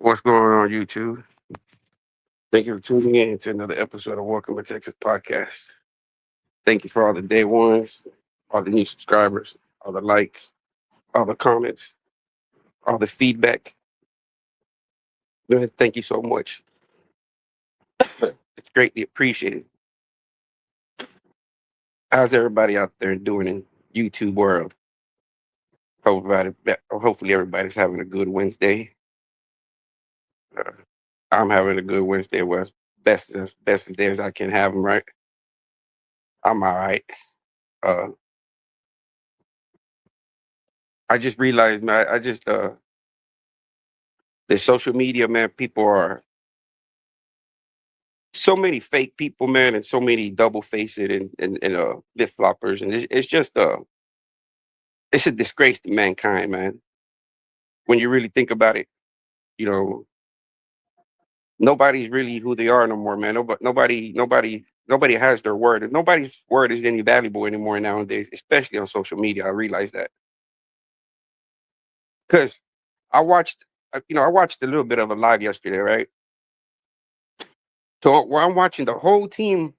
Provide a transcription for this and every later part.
What's going on, YouTube? Thank you for tuning in to another episode of Welcome to Texas Podcast. Thank you for all the day ones, all the new subscribers, all the likes, all the comments, all the feedback. Man, thank you so much. It's greatly appreciated. How's everybody out there doing in YouTube world? Hopefully everybody's having a good Wednesday. Uh, I'm having a good Wednesday. Well, best as day as I can have them. Right, I'm all right. Uh, I just realized, man. I just the social media, man. People are so many fake people, man, and so many double faced and flip floppers, and it's just it's a disgrace to mankind, man. When you really think about it, you know, nobody's really who they are no more, man. Nobody has their word, and nobody's word is any valuable anymore nowadays, especially on social media. I realize that because I watched, I watched a little bit of a live yesterday, right? So where I'm watching the whole team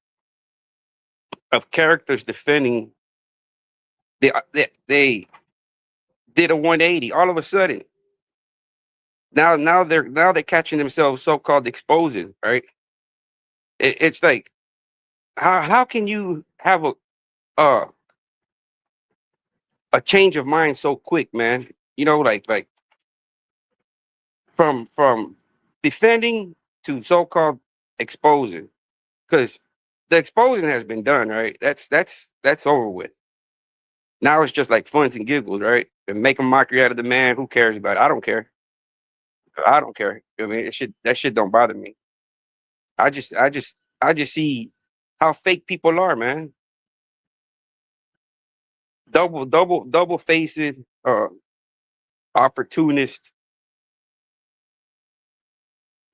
of characters defending, they did a 180 all of a sudden. Now they're catching themselves so-called exposing, right? It's like how can you have uh a change of mind so quick, man? Like from defending to so-called exposing, because the exposing has been done, right? That's over with. Now it's just like funs and giggles, right? And make a mockery out of the man. Who cares about it? I don't care. I don't care. I mean, that shit don't bother me. I just see how fake people are, man. Double faced, uh, opportunist.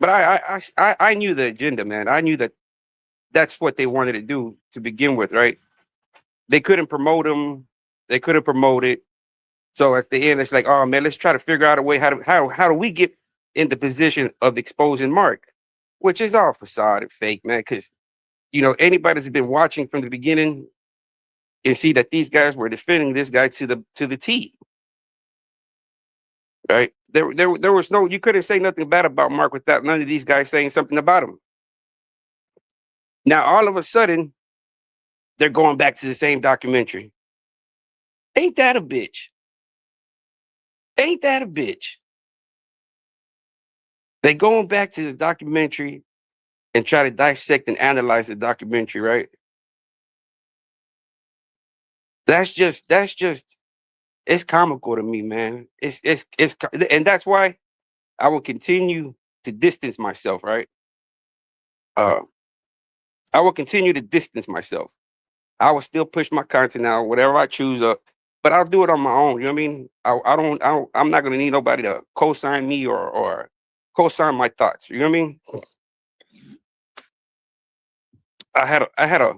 But I knew the agenda, man. I knew that that's what they wanted to do to begin with, right? They couldn't promote him. They couldn't promote it. So at the end, it's like, oh man, let's try to figure out a way how do we get in the position of exposing Mark, which is all facade and fake, man. Because anybody that's been watching from the beginning and see that these guys were defending this guy to the T. Right? There was no, you couldn't say nothing bad about Mark without none of these guys saying something about him. Now all of a sudden they're going back to the same documentary. Ain't that a bitch? Ain't that a bitch? They going back to the documentary and try to dissect and analyze the documentary, right? That's just it's comical to me, man. And that's why I will continue to distance myself, right? Uh, I will continue to distance myself. I will still push my content out, whatever I choose up, but I'll do it on my own. You know what I mean? I'm not gonna need nobody to co-sign me or co-sign my thoughts. You know what I mean? I had a I had a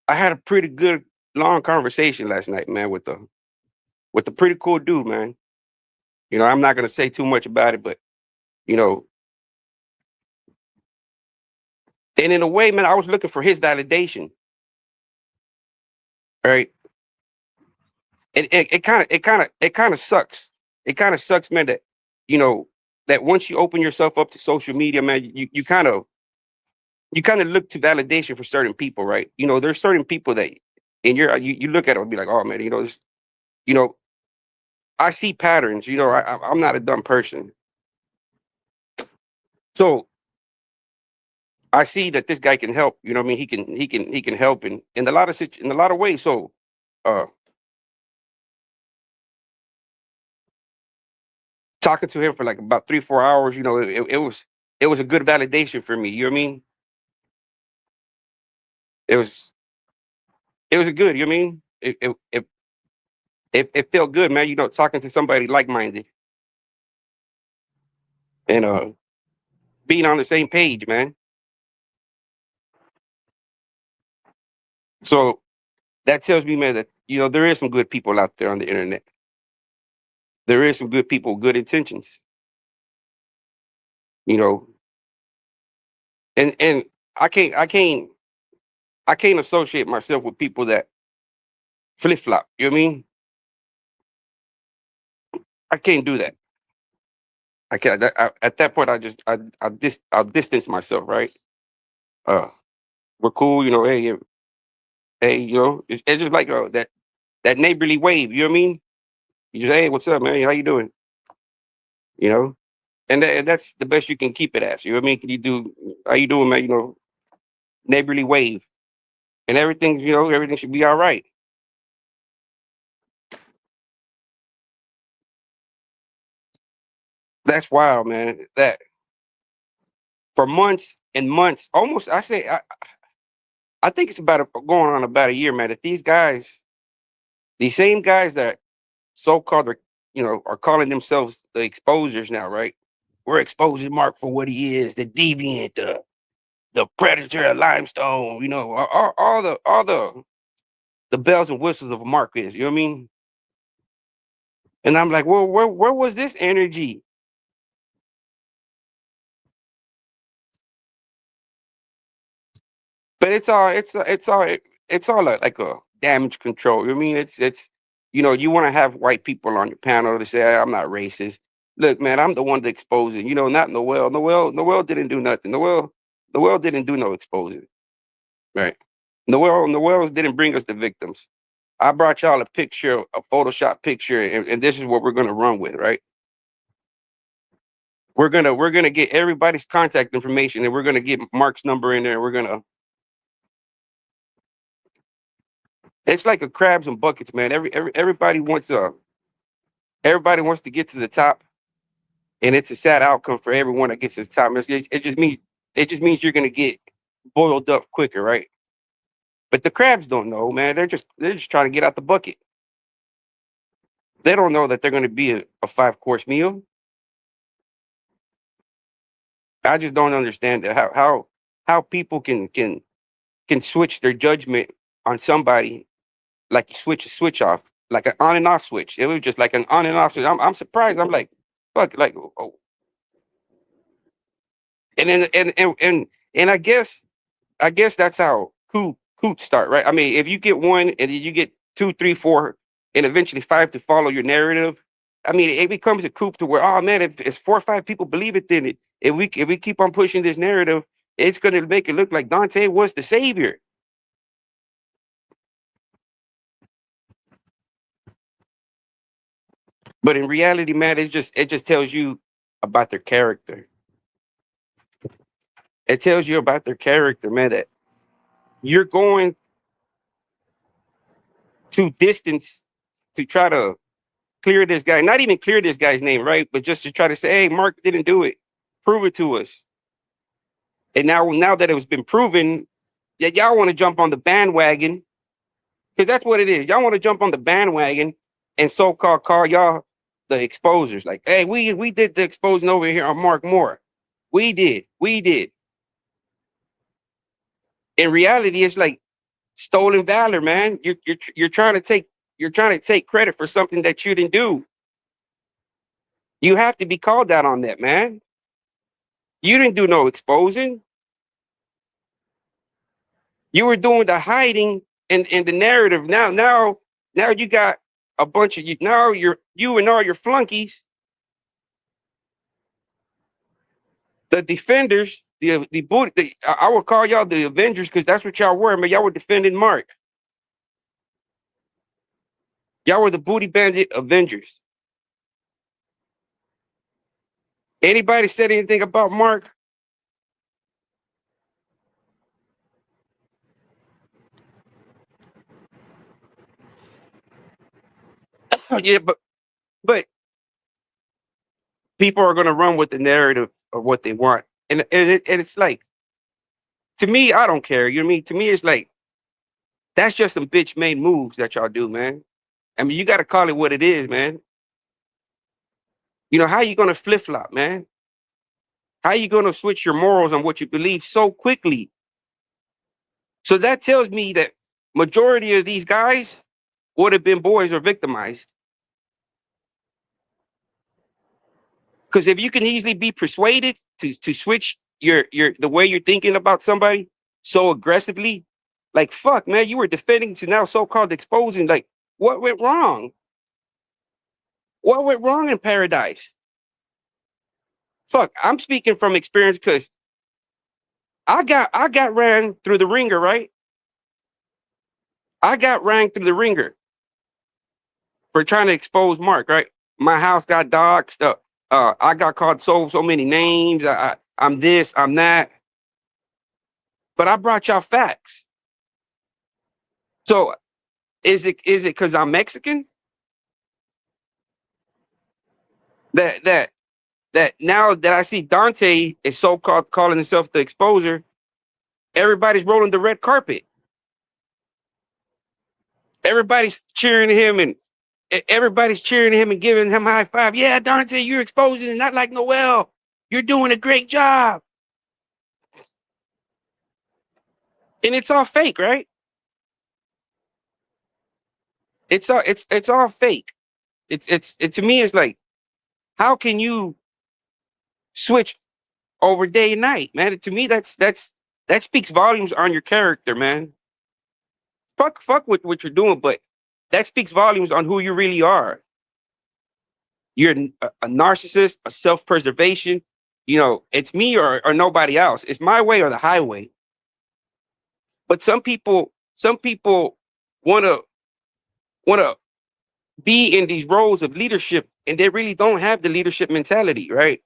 I had a pretty good long conversation last night, man, with a pretty cool dude, man. I'm not gonna say too much about it, but you know, and in a way, man, I was looking for his validation, right? And it kind of sucks. It kind of sucks, man, that you know that once you open yourself up to social media, man, you kind of look to validation for certain people, right? There's certain people that you look at them and be like, oh man, you know, I see patterns. I'm not a dumb person, so I see that this guy can help. You know what I mean? He can help in a lot of in a lot of ways. So uh talking to him for like about 3 4 hours, it was a good validation for me. You know what I mean? It was it was a good. You know what I mean? It felt good, man. Talking to somebody like minded and being on the same page, man. So that tells me, man, that there is some good people out there on the internet. There is some good people, good intentions. you know, and I can't associate myself with people that flip flop. You know what I mean? I can't do that. I can't. At that point, I'll distance myself. Right? Uh, we're cool. You know, hey, you know, it's just like that neighborly wave. You know what I mean? You just, hey, what's up, man? How you doing? You know, and that's the best you can keep it as. You know what I mean? Can you do? How you doing, man? You know, neighborly wave, and everything. You know, everything should be all right. That's wild, man. That for months and months, almost. I think it's going on about a year, man. That these guys, these same guys that so-called, are calling themselves the exposers now, right? We're exposing Mark for what he is, the deviant, the predator of limestone, all the bells and whistles of Mark is, you know what I mean? And I'm like, well, where was this energy? But it's all like a damage control. You know what I mean? It's you want to have white people on your panel to say, "Hey, I'm not racist." Look, man, I'm the one to expose it. Not Noel. Noel didn't do nothing. Noel didn't do no exposing. Right. Noel didn't bring us the victims. I brought y'all a picture, a Photoshop picture, and this is what we're gonna run with, right? We're gonna get everybody's contact information, and we're gonna get Mark's number in there. And we're gonna. It's like a crabs and buckets, man. Everybody wants to get to the top, and it's a sad outcome for everyone that gets to the top. It just means you're gonna get boiled up quicker, right? But the crabs don't know, man. They're just trying to get out the bucket. They don't know that they're gonna be a 5 course meal. I just don't understand how people can switch their judgment on somebody like you switch a switch off, like an on and off switch. It was just like an on and off switch. I'm surprised. I'm like, fuck, like, oh. And then and I guess that's how coots start, right? I mean, if you get one and then you get two, three, four, and eventually five to follow your narrative, I mean, it becomes a coup to where, oh man, if 4 or 5 people believe it, then if we keep on pushing this narrative, it's going to make it look like Dante was the savior. But in reality, man, it just tells you about their character. It tells you about their character, man. That you're going to distance to try to clear this guy, not even clear this guy's name, right? But just to try to say, hey, Mark didn't do it. Prove it to us. And now that it was been proven, that y'all want to jump on the bandwagon, because that's what it is. Y'all want to jump on the bandwagon and so-called call y'all the exposers. Like, hey, we did the exposing over here on Mark Moore. We did. We did. In reality, it's like stolen valor, man. You're trying to take credit for something that you didn't do. You have to be called out on that, man. You didn't do no exposing. You were doing the hiding in the narrative. Now you got a bunch of you. Now you and all your flunkies, the defenders, the booty. I would call y'all the Avengers because that's what y'all were, man. Y'all were defending Mark. Y'all were the booty bandit Avengers. Anybody said anything about Mark? Yeah, but people are going to run with the narrative of what they want, and it's like, to me, I don't care. You know what I mean? To me, it's like that's just some bitch made moves that y'all do, man. I mean, you got to call it what it is, man. How you going to flip flop, man? How you going to switch your morals on what you believe so quickly? So that tells me that majority of these guys would have been boys or victimized. Because if you can easily be persuaded to switch your the way you're thinking about somebody so aggressively, like fuck, man, you were defending to now so-called exposing. Like, what went wrong? What went wrong in Paradise? Fuck, I'm speaking from experience because I got ran through the ringer, right? I got ran through the ringer for trying to expose Mark, right? My house got doxxed. I got called so many names. I'm this, I'm that. But I brought y'all facts. So is it because I'm Mexican that that now that I see Dante is so called calling himself the exposer, everybody's rolling the red carpet. Everybody's cheering him and everybody's cheering him and giving him a high five. Yeah, Dante, you're exposing and not like Noel. You're doing a great job. And it's all fake, right? It's all fake. To me it's like, how can you switch over day and night, man? To me that speaks volumes on your character, man. Fuck what you're doing, but that speaks volumes on who you really are. You're a narcissist, a self-preservation. It's me or nobody else. It's my way or the highway. But some people want to be in these roles of leadership, and they really don't have the leadership mentality, right?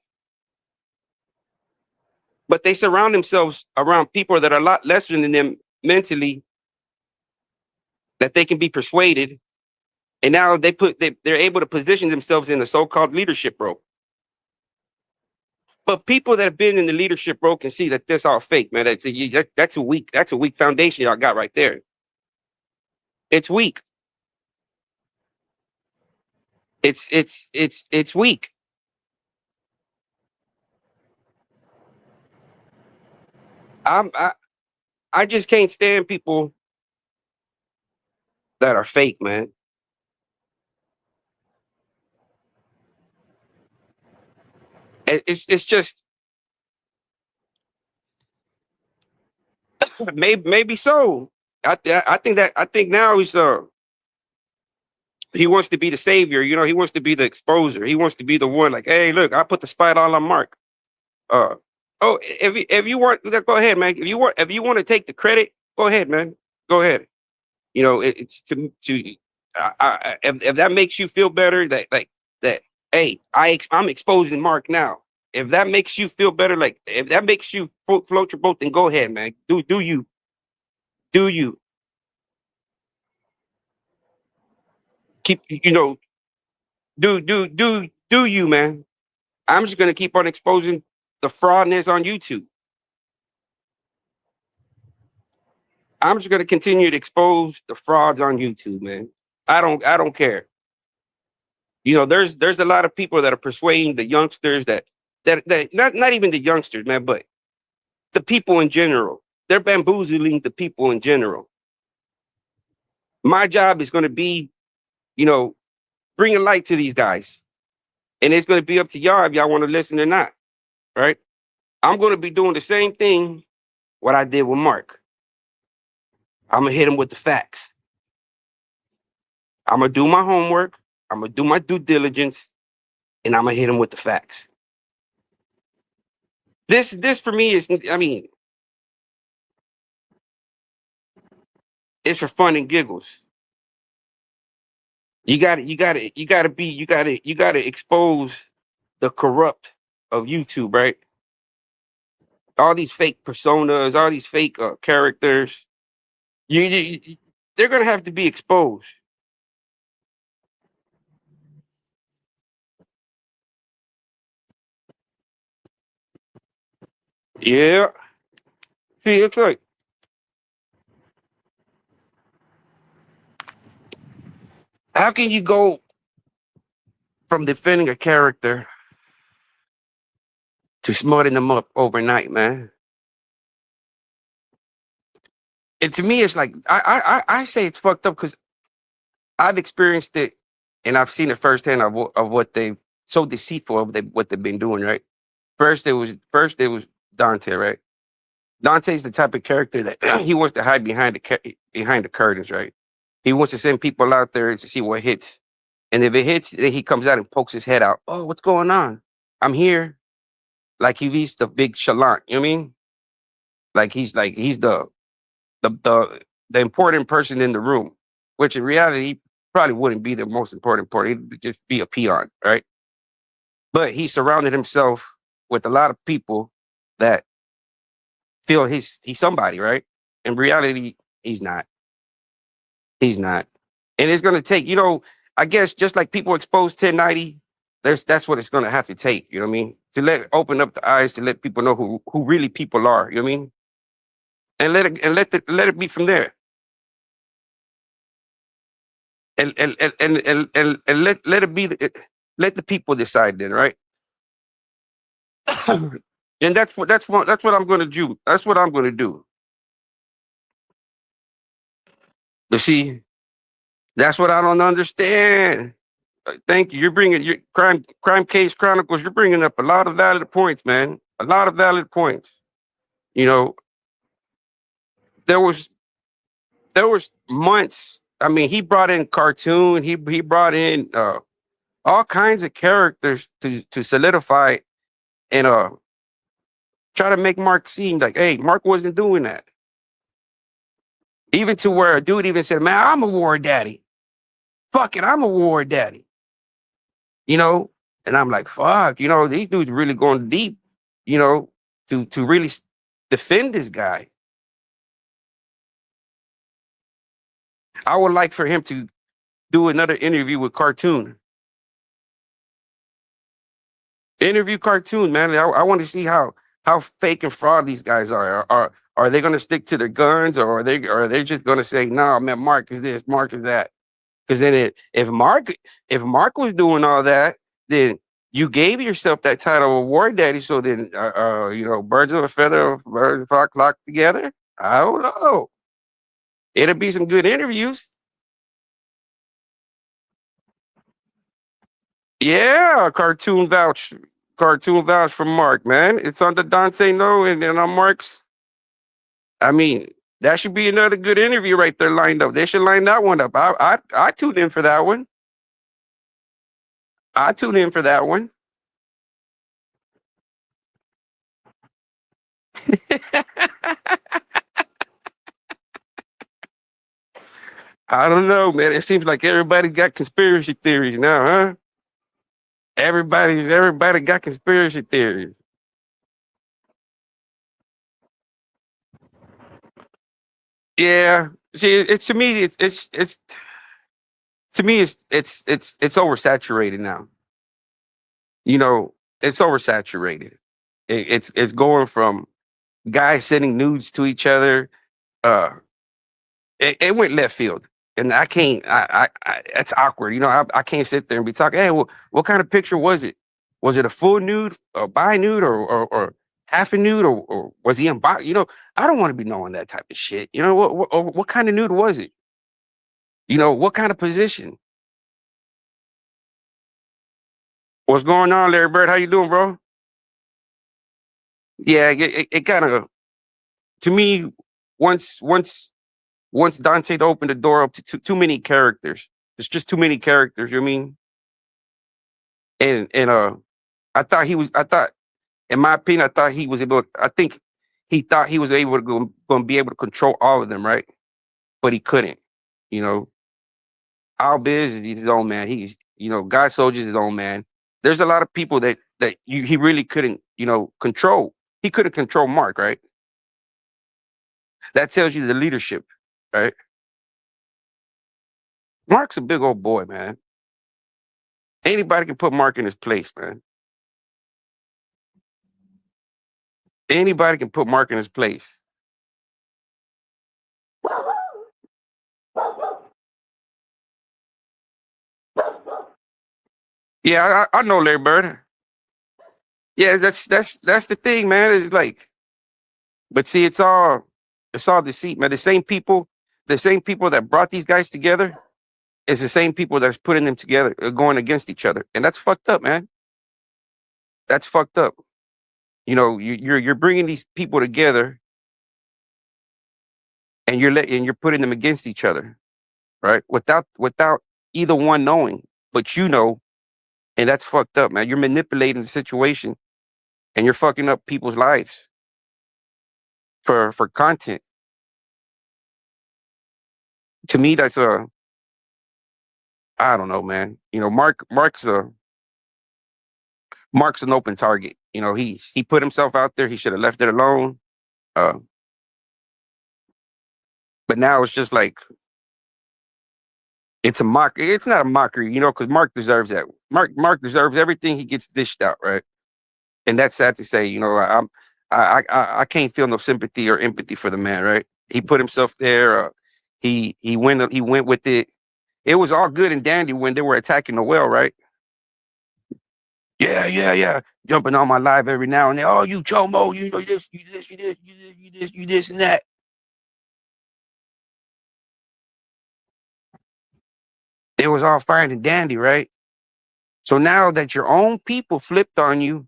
But they surround themselves around people that are a lot lesser than them mentally, that they can be persuaded, and now they're able to position themselves in the so-called leadership role. But people that have been in the leadership role can see that that's all fake, man. That's a weak foundation y'all got right there. It's weak. It's weak. I'm I just can't stand people that are fake, man. It's just maybe so. I think now he wants to be the savior. He wants to be the exposer. He wants to be the one like, hey, look, I put the spot on Mark. Uh, oh, if you want, go ahead, man. If you want to take the credit, go ahead, man. Go ahead. It's to if that makes you feel better, that like that. Hey, I'm exposing Mark now. If that makes you feel better, like if that makes you float your boat, then go ahead, man. Do you keep do you, man? I'm just gonna keep on exposing the fraudness on YouTube. I'm just gonna continue to expose the frauds on YouTube, man. I don't care. There's a lot of people that are persuading the youngsters that not even the youngsters, man, but the people in general. They're bamboozling the people in general. My job is gonna be, you know, bringing light to these guys. And it's gonna be up to y'all if y'all want to listen or not. Right? I'm gonna be doing the same thing what I did with Mark. I'm gonna hit him with the facts. I'm gonna do my homework. I'm gonna do my due diligence, and I'm gonna hit him with the facts. This for me is, I mean, it's for fun and giggles. You gotta expose the corrupt of YouTube, right? All these fake personas, all these fake characters. They're gonna have to be exposed. Yeah. See, it's like, how can you go from defending a character to smarting them up overnight, man? And to me, it's like I say it's fucked up because I've experienced it and I've seen it firsthand of what they've so deceitful of what they've been doing, right? First it was Dante, right? Dante's the type of character that he wants to hide behind the curtains, right? He wants to send people out there to see what hits, and if it hits, then he comes out and pokes his head out. Oh, what's going on? I'm here, like he's the big chalant. You know what I mean? Like he's the the the important person in the room, which in reality he probably wouldn't be the most important part. He'd just be a peon, right? But he surrounded himself with a lot of people that feel he's somebody, right? In reality, he's not. He's not. And it's gonna take, I guess just like people expose 1090, that's what it's gonna have to take, you know what I mean? To open up the eyes to let people know who really people are, you know what I mean? And let it be from there. And let it be let the people decide then, right? And that's what I'm gonna do. That's what I'm gonna do. But see, that's what I don't understand. Thank you. You're bringing your crime case chronicles. You're bringing up a lot of valid points, man. A lot of valid points. You know, there was months. I mean, he brought in cartoon. He brought in all kinds of characters to solidify and try to make Mark seem like, hey, Mark wasn't doing that. Even to where a dude even said, man, I'm a war daddy. Fuck it, I'm a war daddy. And I'm like, fuck, these dudes really going deep, to really defend this guy. I would like for him to do another interview with Cartoon. Interview Cartoon, man. I want to see how fake and fraud these guys are. Are they going to stick to their guns, or are they just going to say, no, man, Mark is this, Mark is that? Because then if Mark was doing all that, then you gave yourself that title of war daddy. So then, birds of a feather, birds of a flock together. I don't know. It'll be some good interviews. Yeah, cartoon vouch for Mark, man. It's on the Dante No, and then on Mark's. I mean, that should be another good interview right there lined up. They should line that one up. I tune in for that one. I tune in for that one. I don't know, man. It seems like everybody got conspiracy theories now, huh? Everybody got conspiracy theories. Yeah. See, it's to me, it's to me, it's oversaturated now. It's oversaturated. It's going from guys sending nudes to each other. Uh, it went left field, and I can't. It's awkward. I can't sit there and be talking. Hey, well, what kind of picture was it? Was it a full nude, a bi nude, or half a nude, or was he in box? I don't want to be knowing that type of shit. What kind of nude was it? What kind of position? What's going on, Larry Bird? How you doing, bro? Yeah, it kind of, to me, once once once Dante opened the door up to too many characters. There's just too many characters. You know what I mean? And I thought, in my opinion, I thought he was able. I think he thought he was able to going to be able to control all of them, right? But he couldn't. You know, Al Biz is his own man. He's God Soldier is his own man. There's a lot of people that he really couldn't control. He couldn't control Mark, right? That tells you the leadership, right? Mark's a big old boy, man. Anybody can put Mark in his place, man. Anybody can put Mark in his place. Yeah, I know Larry Bird. Yeah, that's the thing, man. It's like, but see, it's all deceit, man. The same people that brought these guys together is the same people that's putting them together, going against each other, and that's fucked up, man. That's fucked up. You know, you're bringing these people together, and you're putting them against each other, right? Without either one knowing, but you know, and that's fucked up, man. You're manipulating the situation, and you're fucking up people's lives for content. To me, that's a I don't know, man. You know, Mark's an open target. You know, he put himself out there. He should have left it alone. Uh, but now it's just like it's a mockery. It's not a mockery, you know, because Mark deserves that. Mark deserves everything he gets dished out, right? And that's sad to say. You know, I can't feel no sympathy or empathy for the man, right? He put himself there. He went with it. It was all good and dandy when they were attacking the well, right? Yeah, yeah, yeah. Jumping on my live every now and then. Oh, you chomo, you know this, you this, you this, you this, you this, you this, and that. It was all fine and dandy, right? So now that your own people flipped on you,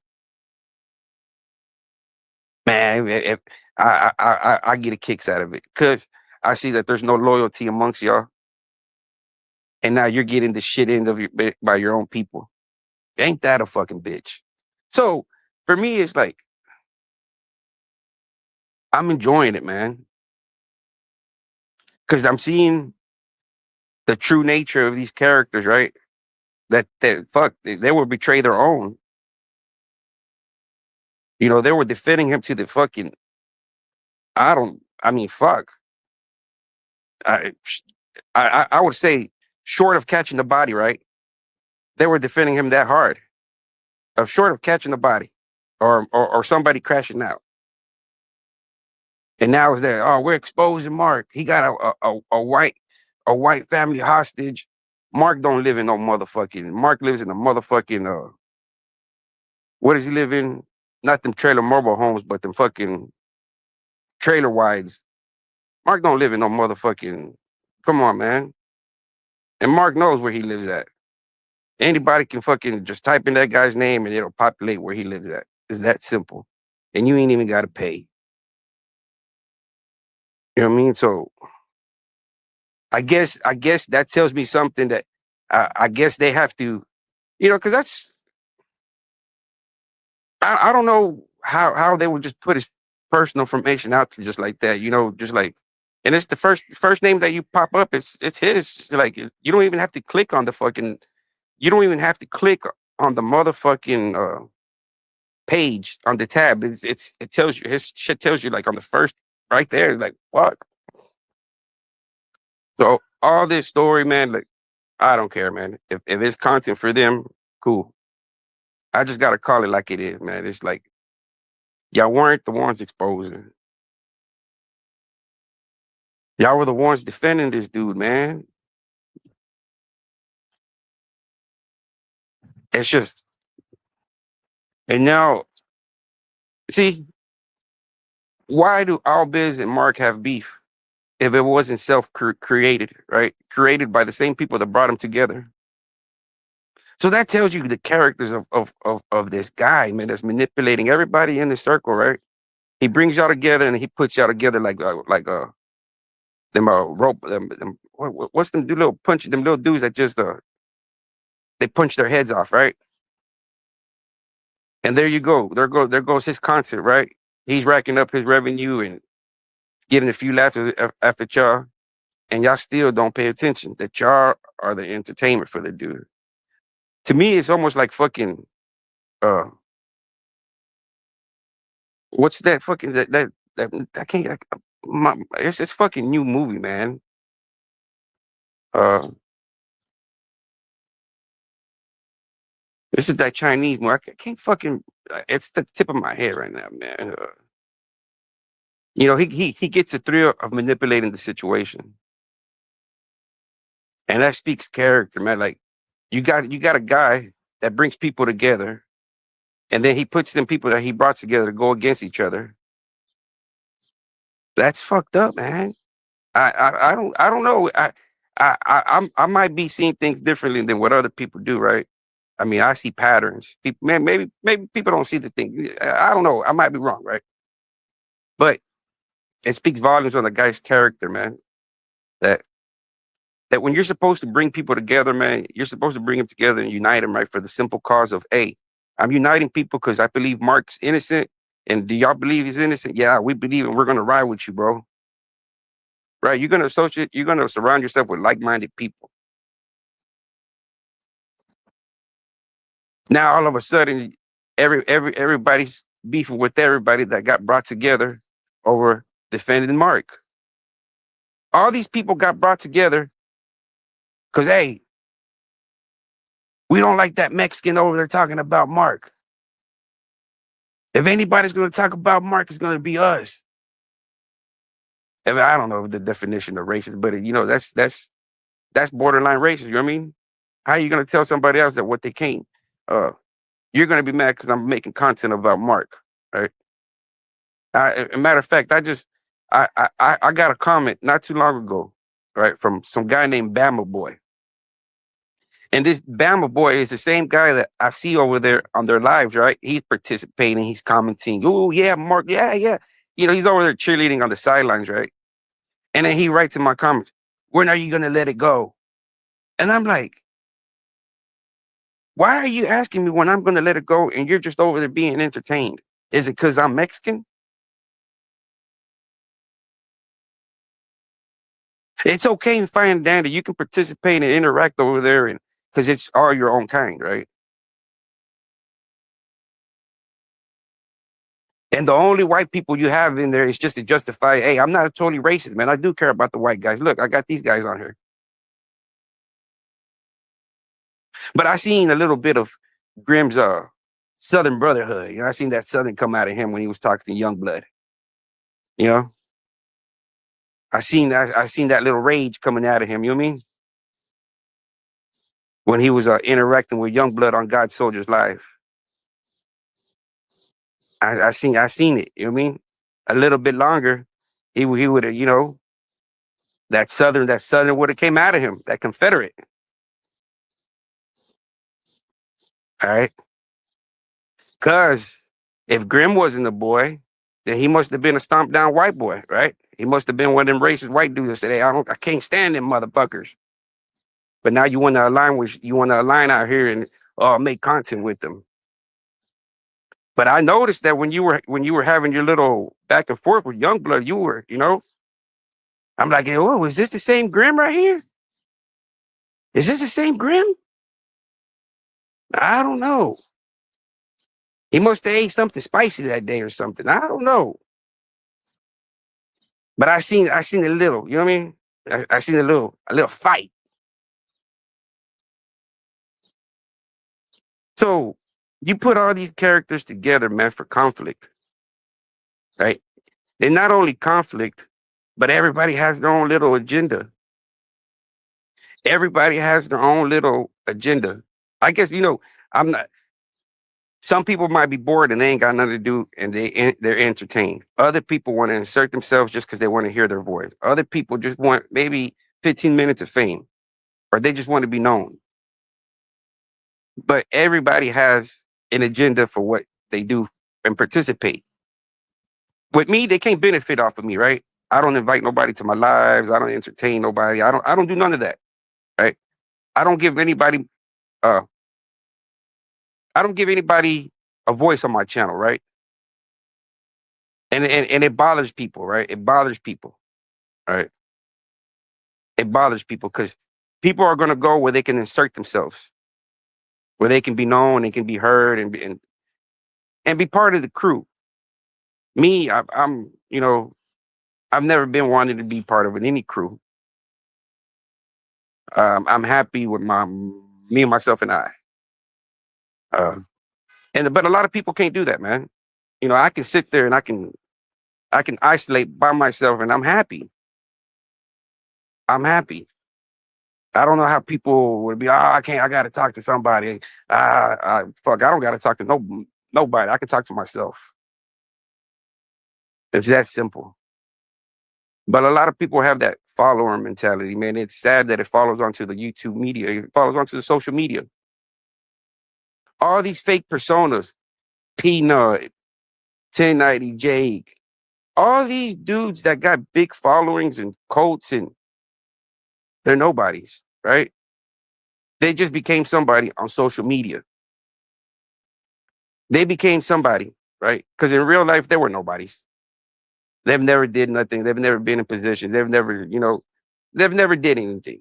man, I get a kicks out of it because I see that there's no loyalty amongst y'all, and now you're getting the shit end of by your own people. Ain't that a fucking bitch? So for me, it's like I'm enjoying it, man, because I'm seeing the true nature of these characters, right? That fuck, they will betray their own. You know, they were defending him to the fucking. I don't. I mean, fuck. I I would say, short of catching the body, right? They were defending him that hard. Of short of catching the body, or somebody crashing out. And now it's there. Oh, we're exposing Mark. He got a white family hostage. Mark don't live in no motherfucking. Mark lives in a motherfucking. What does he live in? Not them trailer mobile homes, but them fucking trailer wides. Mark don't live in no motherfucking. Come on, man. And Mark knows where he lives at. Anybody can fucking just type in that guy's name and it'll populate where he lives at. It's that simple. And you ain't even got to pay. You know what I mean? So I guess that tells me something that I guess they have to, because that's I don't know how they would just put his personal information out there just like that, just like, and it's the first name that you pop up, it's his. It's like you don't even have to click on the fucking, you don't even have to click on the motherfucking page on the tab. It tells you his shit tells you like on the first right there, like fuck. So all this story, man, like I don't care, man. If it's content for them, cool. I just gotta call it like it is, man. It's like y'all weren't the ones exposing. Y'all were the ones defending this dude, man. It's just, and now, see, why do Albiz and Mark have beef if it wasn't self-created, right? Created by the same people that brought them together. So that tells you the characters of this guy, man, that's manipulating everybody in the circle, right? He brings y'all together and he puts y'all together like them rope them what's them do little punch them little dudes that just they punch their heads off, right? And there you go. There goes his concert, right? He's racking up his revenue and getting a few laughs after y'all, and y'all still don't pay attention that y'all are the entertainment for the dude. To me, it's almost like fucking uh what's that fucking that I can't it's fucking new movie, man. Uh this is that Chinese movie. I can't fucking it's the tip of my head right now, man. He gets the thrill of manipulating the situation. And that speaks character, man. Like you got a guy that brings people together, and then he puts them people that he brought together to go against each other. That's fucked up, man. I don't know. I might be seeing things differently than what other people do, right? I mean, I see patterns. People, man, maybe people don't see the thing. I don't know. I might be wrong, right? But it speaks volumes on the guy's character, man. That that when you're supposed to bring people together, man, you're supposed to bring them together and unite them, right? For the simple cause of, hey, I'm uniting people because I believe Mark's innocent. And do y'all believe he's innocent? Yeah, we believe, and we're gonna ride with you, bro. Right? You're gonna surround yourself with like-minded people. Now all of a sudden, everybody's beefing with everybody that got brought together over defending Mark. All these people got brought together because, hey, we don't like that Mexican over there talking about Mark. If anybody's going to talk about Mark, it's going to be us. I mean, I don't know the definition of racist, but that's borderline racist. You know what I mean? How are you going to tell somebody else that what they can't? You're going to be mad because I'm making content about Mark, right? A matter of fact, I got a comment not too long ago, right, from some guy named Bama Boy. And this Bama Boy is the same guy that I see over there on their lives, right? He's participating, he's commenting. Oh, yeah, Mark, yeah, yeah. You know, he's over there cheerleading on the sidelines, right? And then he writes in my comments, when are you going to let it go? And I'm like, why are you asking me when I'm going to let it go and you're just over there being entertained? Is it because I'm Mexican? It's okay and fine and dandy. You can participate and interact over there, and because it's all your own kind, right? And the only white people you have in there is just to justify, hey, I'm not a totally racist, man. I do care about the white guys. Look, I got these guys on here. But I seen a little bit of Grimm's Southern Brotherhood. You know, I seen that Southern come out of him when he was talking to Youngblood. You know, I seen that little rage coming out of him. You know what I mean? When he was interacting with Youngblood on God's Soldier's Life. I seen it. You know what I mean? A little bit longer, he would have, you know, that Southern would have came out of him, that Confederate. All right. Cause if Grimm wasn't a boy, then he must have been a stomped down white boy, right? He must have been one of them racist white dudes that said, hey, I can't stand them motherfuckers. But now you want to align out here and make content with them. But I noticed that when you were having your little back and forth with Youngblood, you were, you know, I'm like, oh, is this the same Grimm right here? Is this the same Grimm? I don't know. He must have ate something spicy that day or something. I don't know. But I seen a little, you know what I mean? I seen a little fight. So you put all these characters together, man, for conflict, right? And not only conflict, but everybody has their own little agenda. Everybody has their own little agenda. I guess, you know, I'm not, some people might be bored and they ain't got nothing to do and they're entertained. Other people want to insert themselves just because they want to hear their voice. Other people just want maybe 15 minutes of fame or they just want to be known. But everybody has an agenda for what they do and participate. With me, they can't benefit off of me, right? I don't invite nobody to my lives. I don't entertain nobody. I don't do none of that, right? I don't give anybody uh I don't give anybody a voice on my channel, right? And it bothers people, right? It bothers people, right? It bothers people because people are gonna go where they can insert themselves, where they can be known and can be heard and be part of the crew. Me, I'm, you know, I've never been wanted to be part of any crew. I'm happy with me and myself and I. Uh, and but a lot of people can't do that, man. You know, I can sit there and I can isolate by myself, and I'm happy. I'm happy. I don't know how people would be. Oh, I can't. I got to talk to somebody. Fuck. I don't got to talk to nobody. I can talk to myself. It's that simple. But a lot of people have that follower mentality, man. It's sad that it follows onto the YouTube media. It follows onto the social media. All these fake personas, Peanut, 1090 Jake, all these dudes that got big followings and cults, and they're nobodies, right? They just became somebody on social media. They became somebody, right? Because in real life, they were nobodies. They've never did nothing. They've never been in position. They've never, they've never did anything.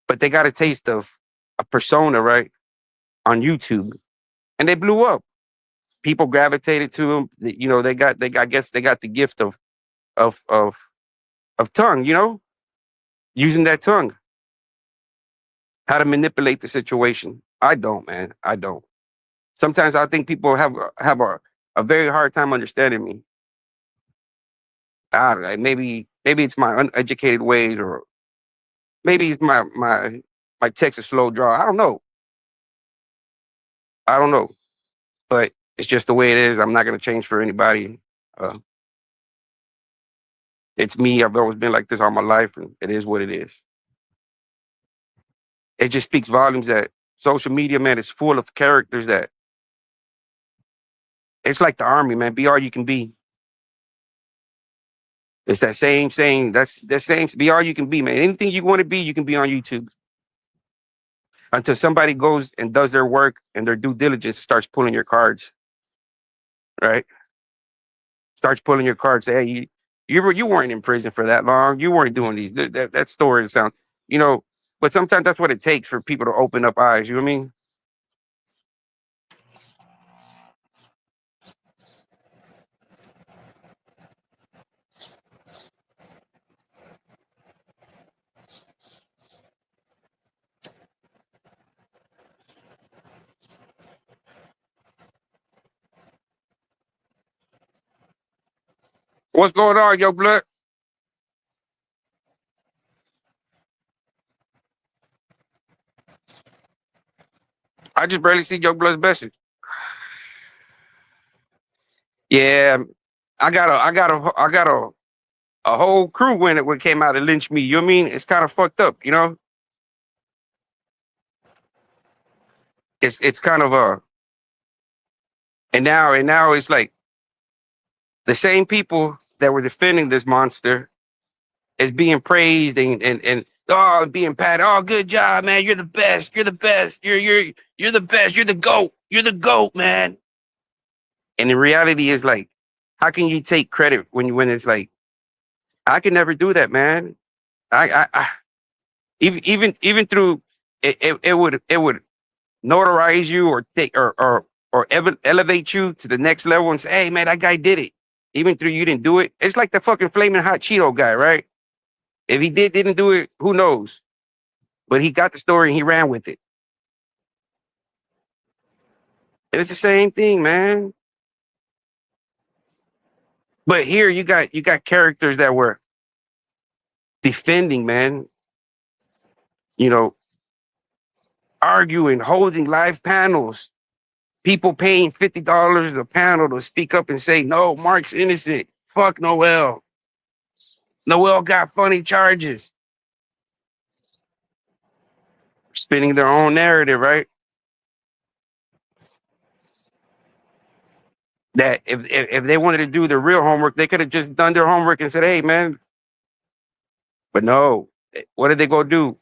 But they got a taste of a persona, right, on YouTube, and they blew up. People gravitated to them. I guess they got the gift of of of tongue. Using that tongue, how to manipulate the situation. I don't, man. I don't. Sometimes I think people have a very hard time understanding me. I don't know, maybe it's my uneducated ways, or maybe it's my Texas slow draw. I don't know. I don't know. But it's just the way it is. I'm not gonna change for anybody. Uh, it's me. I've always been like this all my life, and it is what it is. It just speaks volumes that social media, man, is full of characters that it's like the army, man. Be all you can be. It's that same saying. That's the same. Be all you can be, man. Anything you want to be, you can be on YouTube. Until somebody goes and does their work and their due diligence, starts pulling your cards, right? Starts pulling your cards. Say, hey, you weren't in prison for that long. You weren't doing these. That story sounds, you know. But sometimes that's what it takes for people to open up eyes. You know what I mean? What's going on, yo, blood? I just barely see your blood's message. Yeah, I got a whole crew when it came out to lynch me. You know what I mean? It's kind of fucked up. It's kind of and now it's like the same people that were defending this monster is being praised and oh, being patted. Oh, good job, man. You're the best. You're the best. You're the best. You're the GOAT. You're the GOAT, man. And the reality is like, how can you take credit when it's like, I can never do that, man. I even through it would notarize you or take or elevate you to the next level and say, hey man, that guy did it. Even through you didn't do it. It's like the fucking flaming hot Cheeto guy, right? If he didn't do it, who knows? But he got the story and he ran with it. And it's the same thing, man. But here you got characters that were defending, man, you know, arguing, holding live panels, people paying $50 a panel to speak up and say, no, Mark's innocent. Fuck Noel. Noel got funny charges. Spinning their own narrative, right? That if they wanted to do their real homework, they could have just done their homework and said, hey, man. But no, what did they go do?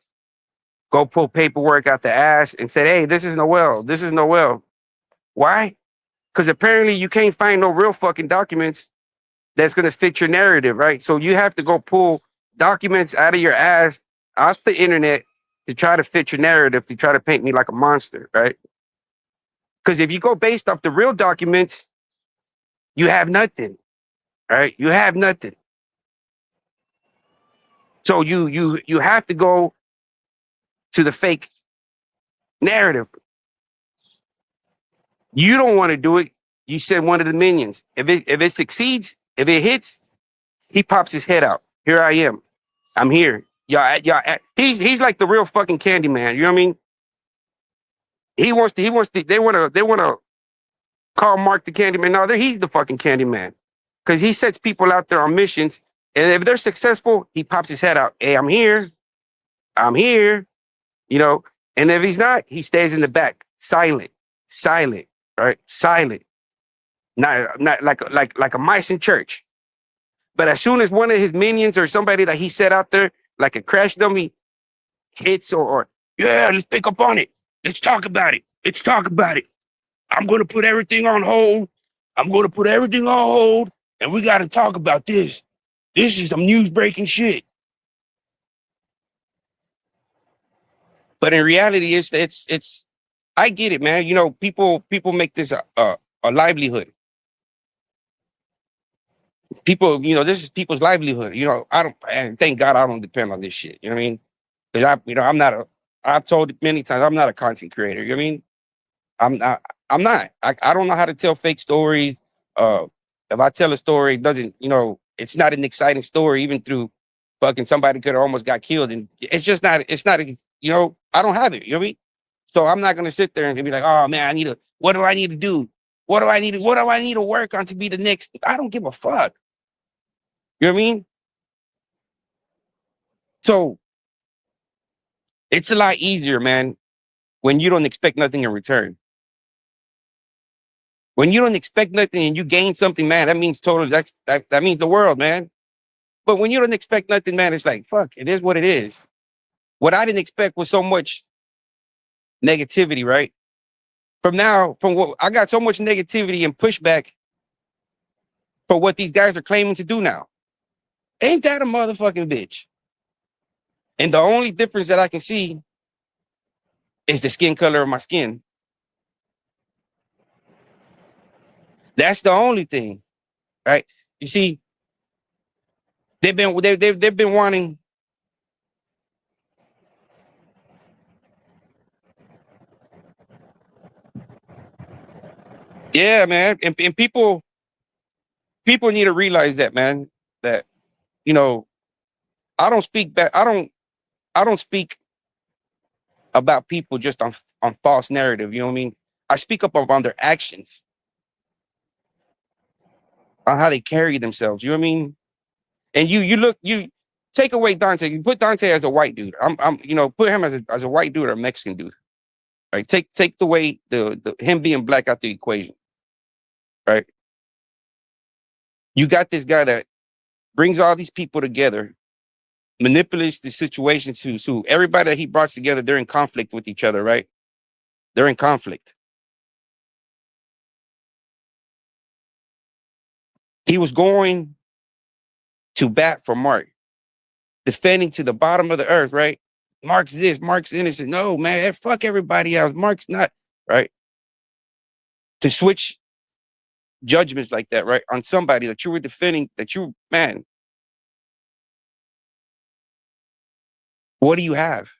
Go pull paperwork out the ass and said, hey, this is Noel. This is Noel. Why? Because apparently you can't find no real fucking documents that's going to fit your narrative, right? So you have to go pull documents out of your ass, off the internet, to try to fit your narrative, to try to paint me like a monster, right? Because if you go based off the real documents, you have nothing, right? You have nothing. So you have to go to the fake narrative. You don't want to do it. You send one of the minions. If it succeeds, if it hits, he pops his head out. Here I am. I'm here. Y'all. He's like the real fucking Candyman. You know what I mean? He wants to. He wants to. They want to. They want to call Mark the Candyman. No, he's the fucking Candyman because he sets people out there on missions, and if they're successful, he pops his head out. Hey, I'm here. I'm here. You know. And if he's not, he stays in the back, silent, silent, right? Silent. Not like a mice in church. But as soon as one of his minions or somebody that he set out there, like a crash dummy, hits or yeah, let's pick up on it. Let's talk about it. Let's talk about it. I'm gonna put everything on hold. I'm gonna put everything on hold, and we gotta talk about this. This is some news breaking shit. But in reality, it's I get it, man. You know, people make this a livelihood. People, you know, this is people's livelihood. You know, I don't, and thank God I don't depend on this shit. You know what I mean? Because I'm not a. I've told it many times, I'm not a content creator. You know what I mean? I'm not. I'm not. I don't know how to tell fake stories. Uh, if I tell a story, it doesn't, you know, it's not an exciting story. Even through fucking somebody could have almost got killed, and it's just not. It's not. You know, I don't have it. You know what I mean? So I'm not gonna sit there and be like, oh man, I need to. What do I need to do? What do I need? What do I need to work on to be the next? I don't give a fuck. You know what I mean? So it's a lot easier, man, when you don't expect nothing in return. When you don't expect nothing and you gain something, man, that means totally that means the world, man. But when you don't expect nothing, man, it's like fuck, it is what it is. What I didn't expect was so much negativity, right? From what I got so much negativity and pushback for what these guys are claiming to do now. Ain't that a motherfucking bitch? And the only difference that I can see is the skin color of my skin. That's the only thing, right? You see, they've been wanting. Yeah, man, and people need to realize that, man. That you know, I don't speak back. I don't speak about people just on false narrative. You know what I mean? I speak up on their actions, on how they carry themselves. You know what I mean? And you take away Dante. You put Dante as a white dude. I'm you know, put him as a white dude or a Mexican dude. Right? Take the way the him being black out the equation. Right? You got this guy that brings all these people together, manipulates the situation to so everybody that he brought together, they're in conflict with each other, right? They're in conflict. He was going to bat for Mark, defending to the bottom of the earth, right? Mark's this, Mark's innocent. No, man, fuck everybody else. Mark's not, right? To switch judgments like that, right? On somebody that you were defending, that you, man, what do you have?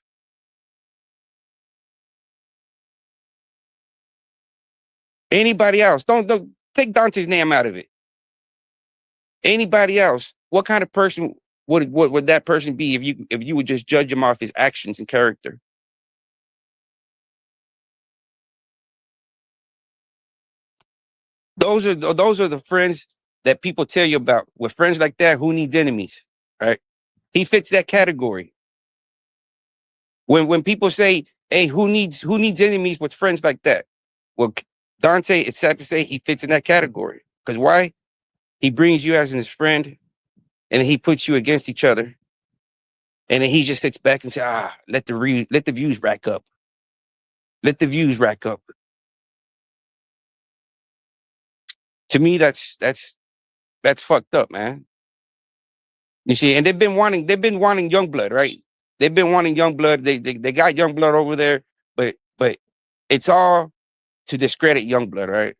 Anybody else? Don't take Dante's name out of it. Anybody else? What kind of person would that person be if you would just judge him off his actions and character? Those are the friends that people tell you about. With friends like that, who needs enemies? Right? He fits that category. When people say, "Hey, who needs enemies with friends like that?" Well, Dante, it's sad to say, he fits in that category. Because why? He brings you as his friend, and he puts you against each other, and then he just sits back and says, "Ah, let the views rack up. Let the views rack up." To me, that's fucked up, man. You see, and they've been wanting young blood, right? They've been wanting young blood. They got young blood over there, but it's all to discredit young blood, right?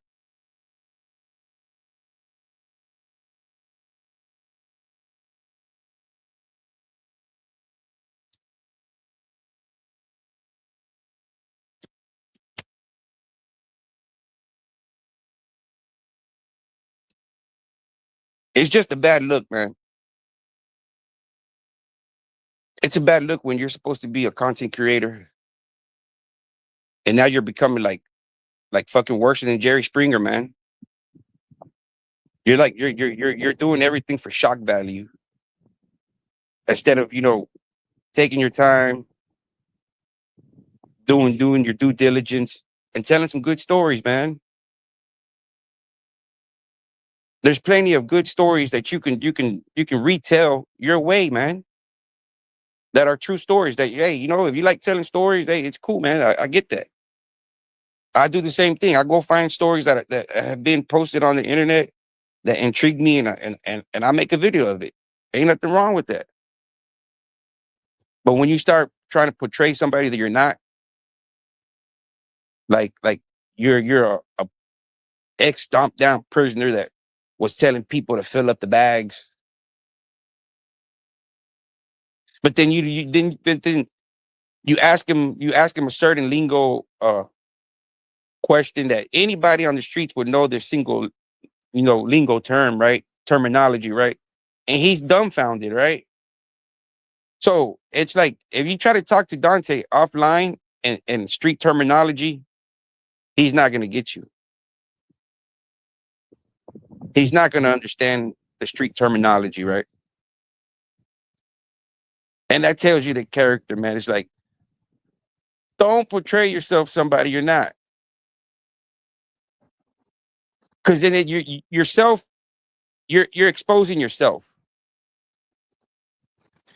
It's just a bad look, man. It's a bad look when you're supposed to be a content creator and now you're becoming like fucking worse than Jerry Springer, man. You're like you're doing everything for shock value instead of, you know, taking your time, doing your due diligence and telling some good stories, man. There's plenty of good stories that you can retell your way, man. That are true stories. That, hey, if you like telling stories, hey, it's cool, man. I get that. I do the same thing. I go find stories that have been posted on the internet that intrigue me, and I make a video of it. Ain't nothing wrong with that. But when you start trying to portray somebody that you're not, like you're a ex stomped down prisoner that was telling people to fill up the bags, but then you ask him a certain lingo question that anybody on the streets would know their single lingo term, right? Terminology, right? And he's dumbfounded, right? So it's like if you try to talk to Dante offline and street terminology, he's not gonna get you. He's not gonna understand the street terminology, right? And that tells you the character, man. It's like, don't portray yourself somebody you're not. Because then yourself, you're exposing yourself.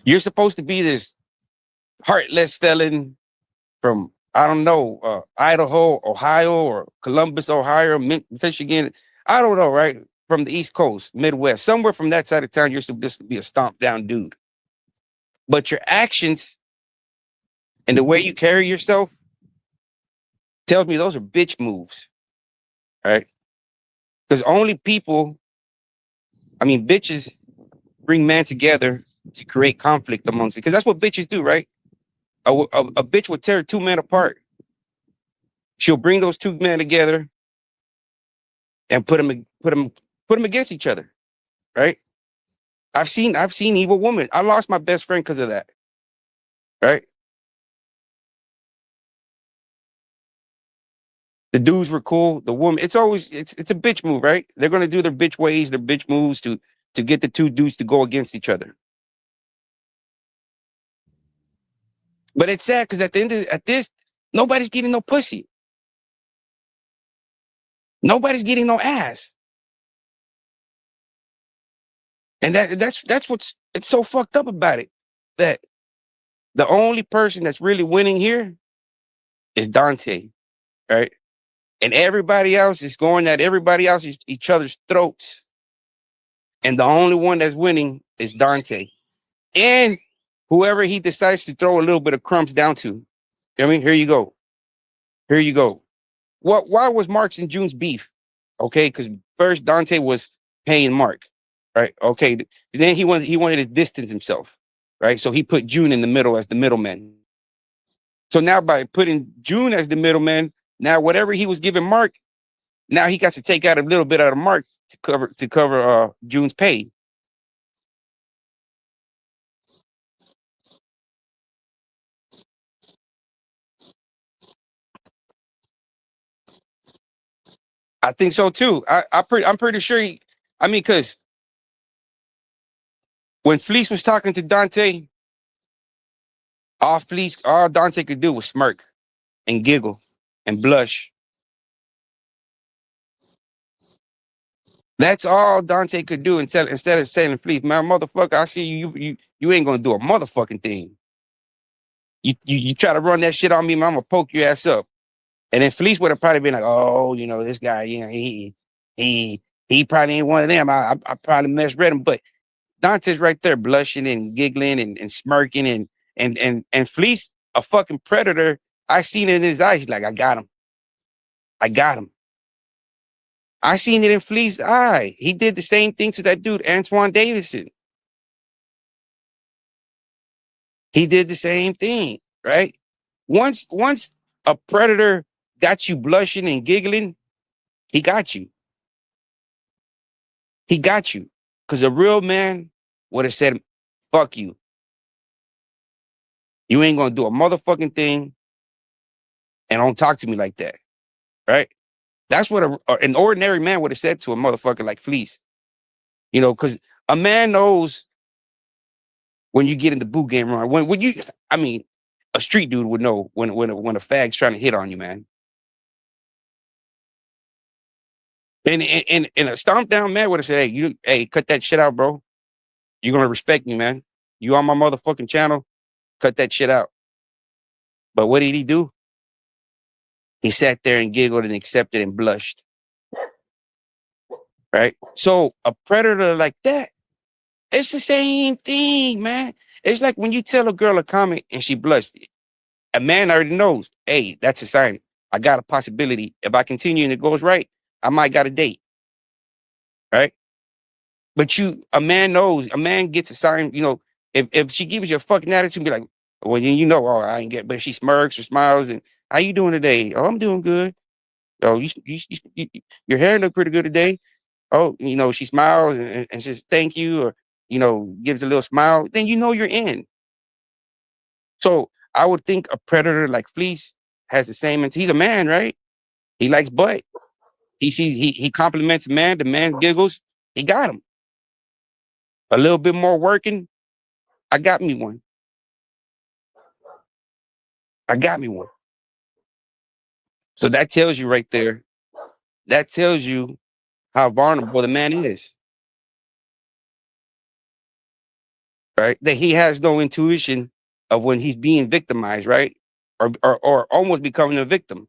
You're supposed to be this heartless felon from, I don't know, Idaho, Ohio, or Columbus, Ohio, Michigan. I don't know, right? From the East Coast, Midwest, somewhere from that side of town, you're supposed to be a stomped down dude. But your actions and the way you carry yourself tells me those are bitch moves, right? Because only people, bitches bring men together to create conflict amongst it. Because that's what bitches do, right? A bitch will tear two men apart. She'll bring those two men together and put them against each other, right? I've seen evil women. I lost my best friend because of that, right? The dudes were cool. The woman, it's a bitch move, right? They're gonna do their bitch ways, their bitch moves to get the two dudes to go against each other. But it's sad because at this, nobody's getting no pussy. Nobody's getting no ass. And that's what's it's so fucked up about it. That the only person that's really winning here is Dante, right? And everybody else is going at everybody else each other's throats. And the only one that's winning is Dante. And whoever he decides to throw a little bit of crumbs down to. I mean, here you go. Here you go. Why was Mark's and June's beef? Okay, because first Dante was paying Mark, right? Okay, then he wanted to distance himself, right? So he put June in the middle as the middleman. So now by putting June as the middleman, now whatever he was giving Mark, now he got to take out a little bit out of Mark to cover June's pay. I think so too. I'm pretty sure because when Fleece was talking to Dante, all Dante could do was smirk and giggle and blush. That's all Dante could do instead of saying Fleece, man, motherfucker, I see you ain't gonna do a motherfucking thing. You try to run that shit on me, man, I'm gonna poke your ass up. And then Fleece would have probably been like, oh, this guy, he probably ain't one of them. I probably misread him. But Dante's right there blushing and giggling and smirking and Fleece, a fucking predator. I seen it in his eyes. He's like, I got him. I got him. I seen it in Fleece's eye. He did the same thing to that dude, Antoine Davidson. He did the same thing, right? Once a predator got you blushing and giggling, he got you. He got you. Because a real man would have said, fuck you. You ain't gonna do a motherfucking thing and don't talk to me like that. Right? That's what an ordinary man would have said to a motherfucker like Fleece. Because a man knows when you get in the boot game wrong. When you, I mean, A street dude would know when a fag's trying to hit on you, man. And a stomp down man would have said, hey, cut that shit out, bro. You're gonna respect me, man. You on my motherfucking channel, cut that shit out. But what did he do? He sat there and giggled and accepted and blushed. Right? So a predator like that, it's the same thing, man. It's like when you tell a girl a comment and she blushed. A man already knows, hey, that's a sign. I got a possibility. If I continue and it goes right, I might got a date. Right? But a man knows, a man gets a sign, if she gives you a fucking attitude, be like, well, then oh, I ain't get, but she smirks or smiles and how you doing today? Oh, I'm doing good. Oh, your hair look pretty good today. Oh, she smiles and says thank you, or gives a little smile, then you're in. So I would think a predator like Fleece has the same. He's a man, right? He likes butt. He compliments a man. The man giggles. He got him. A little bit more working. I got me one. I got me one. So that tells you right there. That tells you how vulnerable the man is, right? That he has no intuition of when he's being victimized, right? Or almost becoming a victim.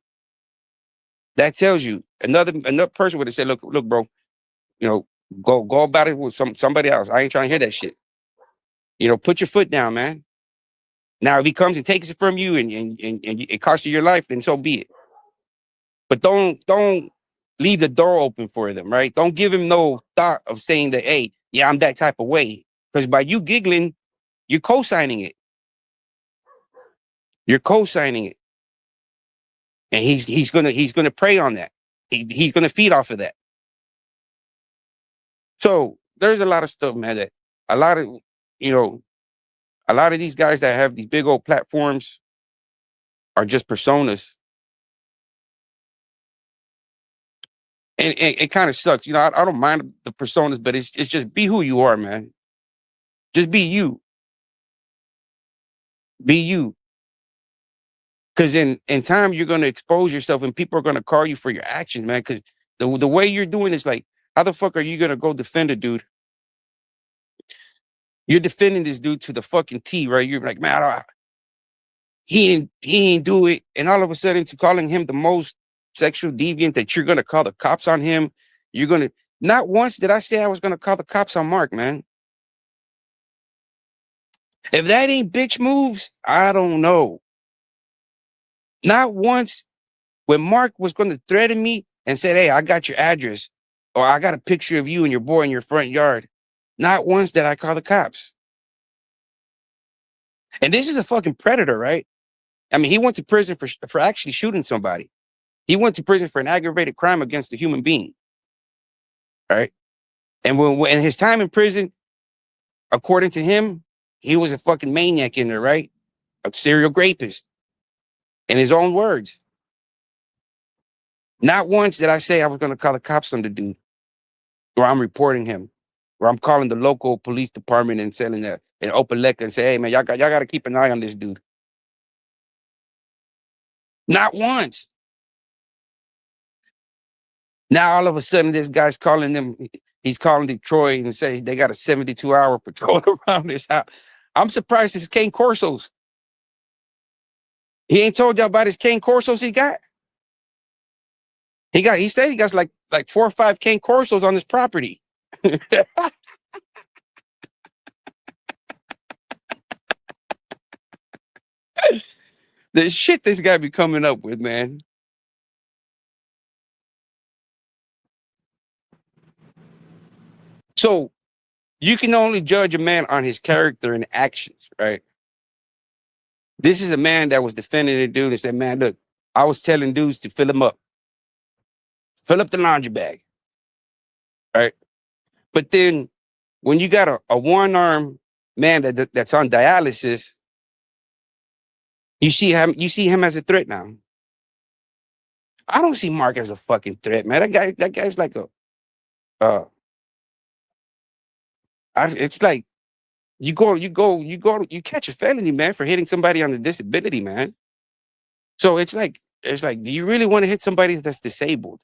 That tells you another person would have said, look, bro, go about it with somebody else. I ain't trying to hear that shit. Put your foot down, man. Now, if he comes and takes it from you and it costs you your life, then so be it. But don't leave the door open for them, right? Don't give him no thought of saying that, hey, yeah, I'm that type of way. Because by you giggling, you're co-signing it. You're co-signing it. And he's gonna prey on that. He's gonna feed off of that. So there's a lot of stuff, man, that a lot of, a lot of these guys that have these big old platforms are just personas. And it kind of sucks. I don't mind the personas, but it's just be who you are, man. Just be you. Be you. Because in time, you're going to expose yourself and people are going to call you for your actions, man. Because the way you're doing is like, how the fuck are you going to go defend a dude? You're defending this dude to the fucking T, right? You're like, man, he didn't do it. And all of a sudden, to calling him the most sexual deviant, that you're going to call the cops on him. You're going to, not once did I say I was going to call the cops on Mark, man. If that ain't bitch moves, I don't know. Not once when Mark was going to threaten me and said, hey, I got your address, or I got a picture of you and your boy in your front yard. Not once did I call the cops. And this is a fucking predator, right? I mean, he went to prison for actually shooting somebody. He went to prison for an aggravated crime against a human being. Right. And when his time in prison, according to him, he was a fucking maniac in there, right? A serial rapist. In his own words. Not once did I say I was going to call the cops on the dude, or I'm reporting him, or I'm calling the local police department and selling an open letter and say, hey, man, y'all got to keep an eye on this dude. Not once. Now, all of a sudden, this guy's calling them. He's calling Detroit and say they got a 72-hour patrol around this house. I'm surprised it's Cane Corsos. He ain't told y'all about his Cane Corsos he got. He said he got like 4 or 5 Cane Corsos on his property. The shit this guy be coming up with, man. So you can only judge a man on his character and actions, right? This is a man that was defending a dude and said, man, look, I was telling dudes to fill him up. Fill up the laundry bag. Right? But then when you got a one-armed man that's on dialysis, you see him as a threat now. I don't see Mark as a fucking threat, man. That guy's like it's like you catch a felony, man, for hitting somebody on a disability, man. So it's like, do you really want to hit somebody that's disabled?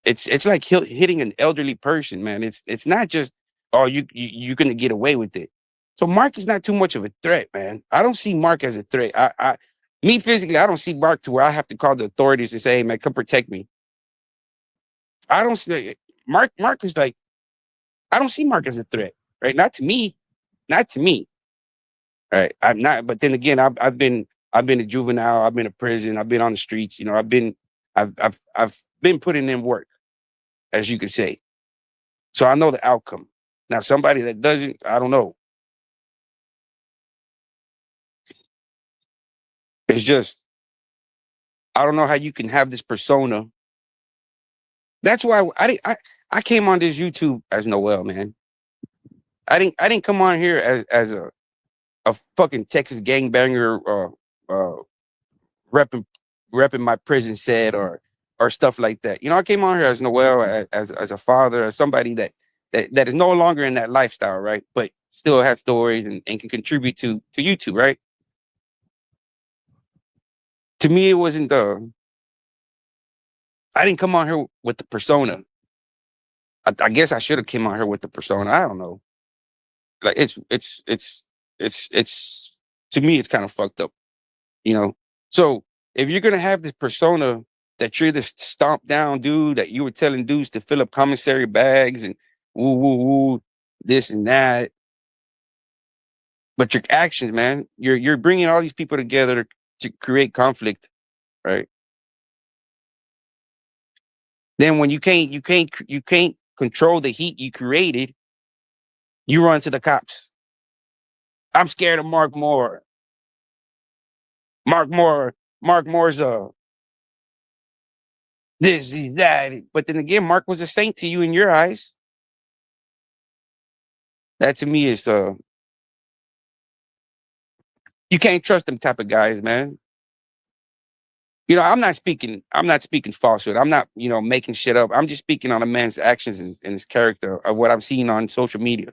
It's like hitting an elderly person, man. It's not just, oh, you're gonna get away with it. So Mark is not too much of a threat, man. I don't see Mark as a threat. Me physically, I don't see Mark to where I have to call the authorities and say, hey, man, come protect me. I don't see Mark. Mark is like, I don't see Mark as a threat, right? Not to me, not to me, right? I'm not. But then again, I've been a juvenile. I've been to prison. I've been on the streets. I've been putting in work, as you could say. So I know the outcome. Now, somebody that doesn't, I don't know. It's just, I don't know how you can have this persona. That's why I came on this YouTube as Noel, man. I didn't come on here as a fucking Texas gangbanger, repping repping my prison set, or stuff like that. I came on here as Noel, as a father, as somebody that is no longer in that lifestyle, right? But still have stories and can contribute to YouTube, right? To me, it wasn't the. I didn't come on here with the persona. I guess I should have came on here with the persona. I don't know. Like it's to me, it's kind of fucked up, you know. So if you're gonna have this persona that you're this stomp down dude that you were telling dudes to fill up commissary bags and woo woo woo, this and that, but your actions, man, you're bringing all these people together to create conflict, right? Then when you can't control the heat you created, you run to the cops. I'm scared of Mark Moore. Mark Moore. Mark Moore's this, he's that. But then again, Mark was a saint to you in your eyes. That to me is you can't trust them type of guys, man. I'm not speaking falsehood. I'm not, making shit up. I'm just speaking on a man's actions and his character of what I'm seeing on social media.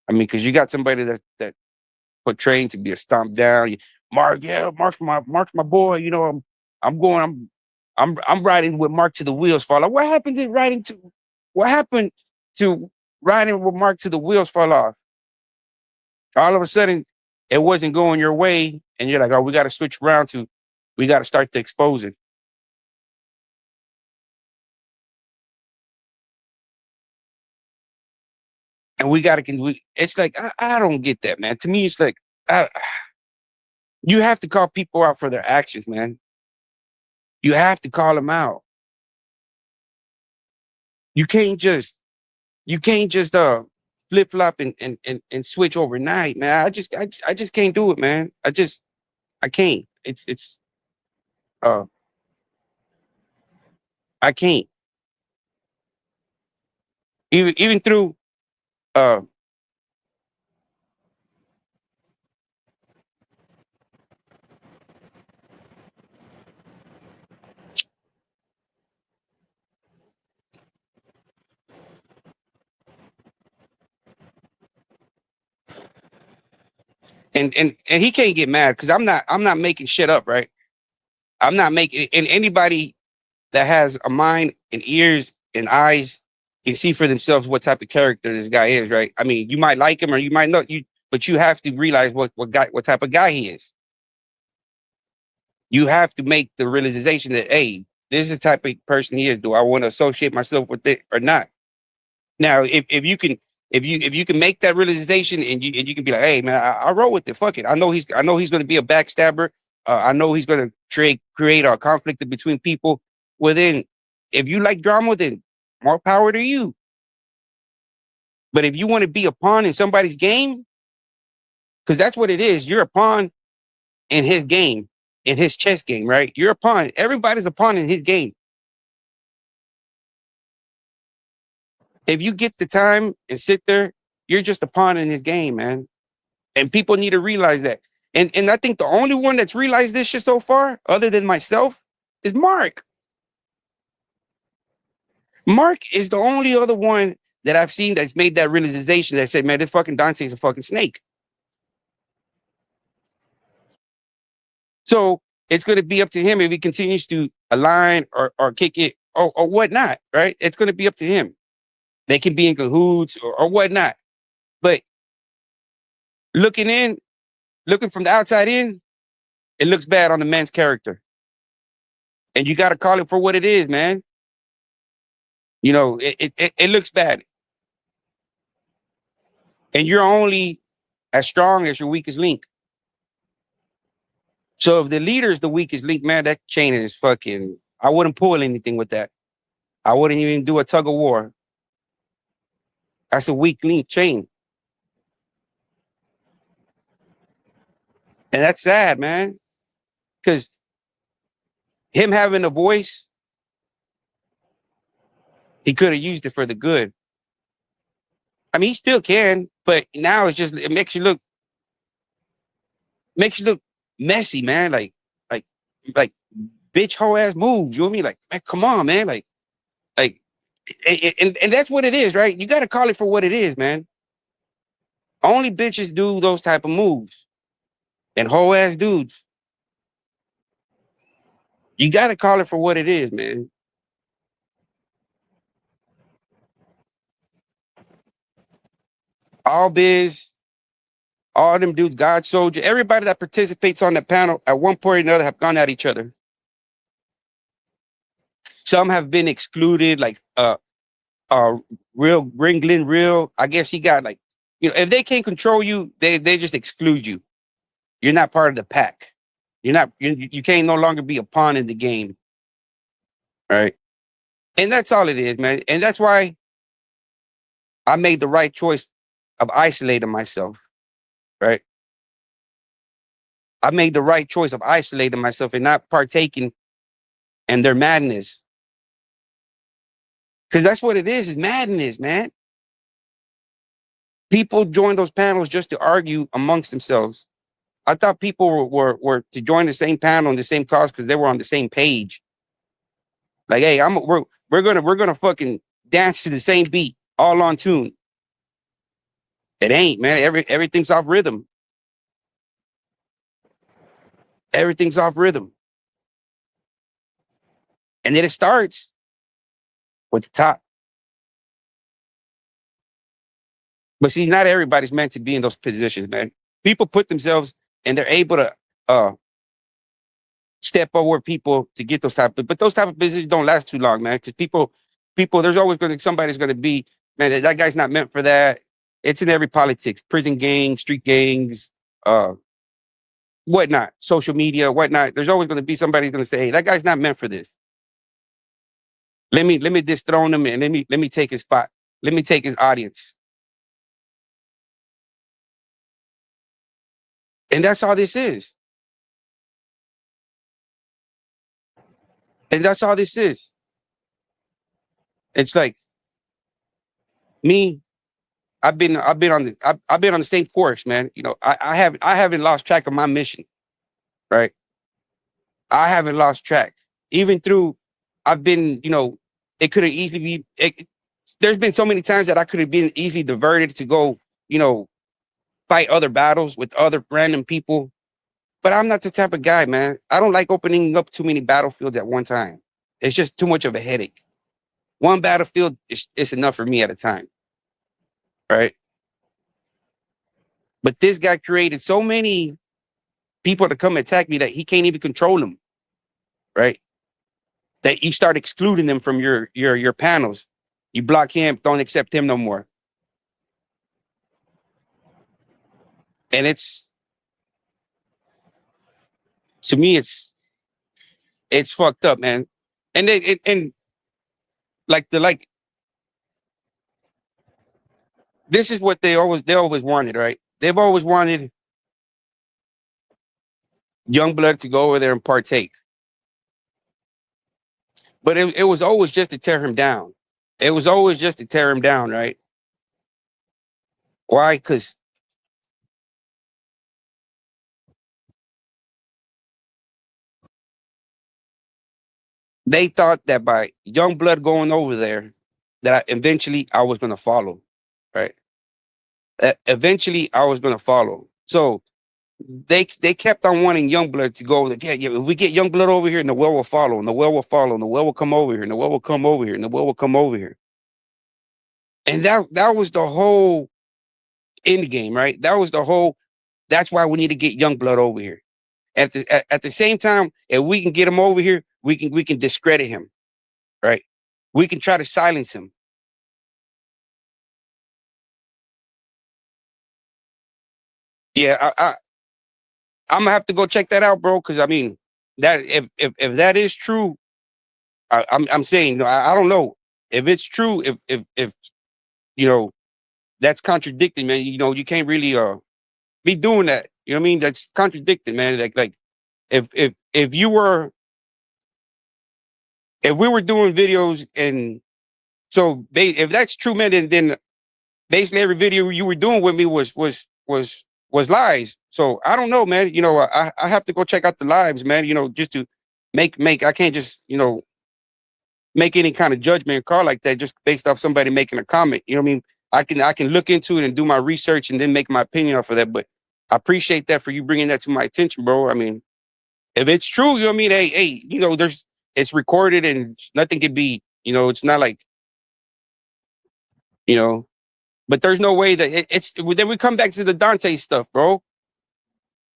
I mean, because you got somebody that portraying to be a stomp down. Mark, yeah, Mark's my boy. I'm riding with Mark to the wheels fall off. What happened to riding with Mark to the wheels fall off? All of a sudden, it wasn't going your way, and you're like, oh, we got to switch around to, we got to start to expose it, and we got to. It's like I don't get that, man. To me, it's like I, you have to call people out for their actions, man. You have to call them out. You can't just flip flop and switch overnight, man. I just can't do it, man. I can't. It's uh I can't. Even through uh and he can't get mad because I'm not making shit up, right? I'm not making, and anybody that has a mind and ears and eyes can see for themselves what type of character this guy is, right? I mean, you might like him or you might not, but you have to realize what type of guy he is. You have to make the realization that, hey, this is the type of person he is. Do I want to associate myself with it or not? Now, if you can, if you can make that realization and you can be like, hey man, I roll with it. Fuck it. I know he's going to be a backstabber. I know he's going to create a conflict between people. Well, then, if you like drama, then more power to you. But if you want to be a pawn in somebody's game, because that's what it is, you're a pawn in his game, in his chess game, right? You're a pawn. Everybody's a pawn in his game. If you get the time and sit there, you're just a pawn in his game, man. And people need to realize that. And I think the only one that's realized this shit so far, other than myself, is Mark. Mark is the only other one that I've seen that's made that realization that said, man, this fucking Dante's a fucking snake. So it's going to be up to him if he continues to align or kick it or whatnot, right? It's going to be up to him. They can be in cahoots or whatnot. But looking in, looking from the outside in, it looks bad on the man's character. And you got to call it for what it is, man. You know, it looks bad. And you're only as strong as your weakest link. So if the leader is the weakest link, man, that chain is fucking, I wouldn't pull anything with that. I wouldn't even do a tug of war. That's a weak link chain. And that's sad, man. Because him having a voice, he could have used it for the good. I mean, he still can, but now it's just it makes you look messy, man. Like, like bitch hoe ass moves. You know what I mean? Like, man, come on, man. Like, and that's what it is, right? You got to call it for what it is, man. Only bitches do those type of moves, and hoe ass dudes. You got to call it for what it is, man. All biz, all them dudes, God Soldier, everybody that participates on the panel at one point or another have gone at each other. Some have been excluded, like real Ringling Real. I guess he got like, if they can't control you, they just exclude you. You're not part of the pack. You're not you can't no longer be a pawn in the game. Right. And that's all it is, man. And that's why I made the right choice of isolating myself. Right. I made the right choice of isolating myself and not partaking in their madness. Because that's what it is madness, man. People join those panels just to argue amongst themselves. I thought people were to join the same panel on the same cause because they were on the same page. Like, hey, we're gonna fucking dance to the same beat, all on tune. It ain't, man. Everything's off rhythm. Everything's off rhythm. And then it starts with the top. But see, not everybody's meant to be in those positions, man. People put themselves and they're able to step over people to get those but those type of positions don't last too long, man. Because people, there's always somebody's gonna be, man, that guy's not meant for that. It's in every politics, prison gangs, street gangs, uh, whatnot, social media, whatnot. There's always gonna be somebody who's gonna say, hey, that guy's not meant for this. Let me dethrone him and let me take his spot. Let me take his audience. And that's all this is. And that's all this is. It's like me. I've been on the same course, man. I haven't lost track of my mission, right? I haven't lost track. Even through I've been, it could have easily there's been so many times that I could have been easily diverted to go, fight other battles with other random people. But I'm not the type of guy, man. I don't like opening up too many battlefields at one time. It's just too much of a headache. One battlefield is enough for me at a time, right? But this guy created so many people to come attack me that he can't even control them, right? That you start excluding them from your panels. You block him, don't accept him no more. And it's to me, it's fucked up, man. And and like this is what they always wanted, right? They've always wanted young blood to go over there and partake. But it was always just to tear him down. It was always just to tear him down, right? Why? Because they thought that by young blood going over there, that eventually I was gonna follow, right? Eventually I was gonna follow. So they kept on wanting Youngblood to go. Like, yeah, if we get Youngblood over here, Noel will follow, and Noel will follow, and Noel will come over here, and Noel will come over here, and Noel will come over here. And that was the whole end game, right? That was the whole. That's why we need to get Youngblood over here. At the same time, if we can get him over here, we can discredit him, right? We can try to silence him. Yeah, I'm gonna have to go check that out, bro. Because I mean, that if that is true, I'm saying, no, I don't know if it's true. If you know that's contradicting, man. You know, you can't really be doing that. You know what I mean? That's contradicting, man. Like if you were if we were doing videos and so if that's true, man, then basically every video you were doing with me was lies. So I don't know, man. You know, I have to go check out the lives, man. You know, just to make I can't just make any kind of judgment call like that just based off somebody making a comment. You know what I mean? I can look into it and do my research and then make my opinion off of that. But I appreciate that for you bringing that to my attention, bro. I mean, if it's true, you know what I mean? Hey, it's recorded and nothing can be, it's not like, you know, but there's no way that it's. Then we come back to the Dante stuff, bro.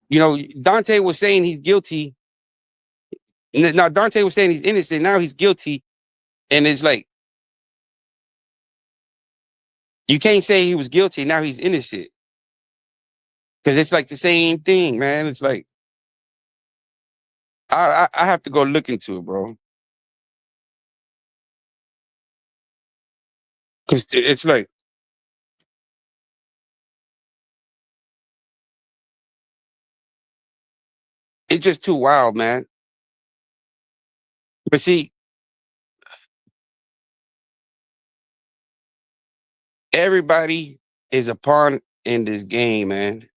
You know, Dante was saying he's guilty. Now Dante was saying he's innocent. Now he's guilty, and it's like you can't say he was guilty. Now he's innocent because it's like the same thing, man. It's like I have to go look into it, bro. Because it's like it's just too wild, man. But see, everybody is a pawn in this game, man.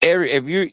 If you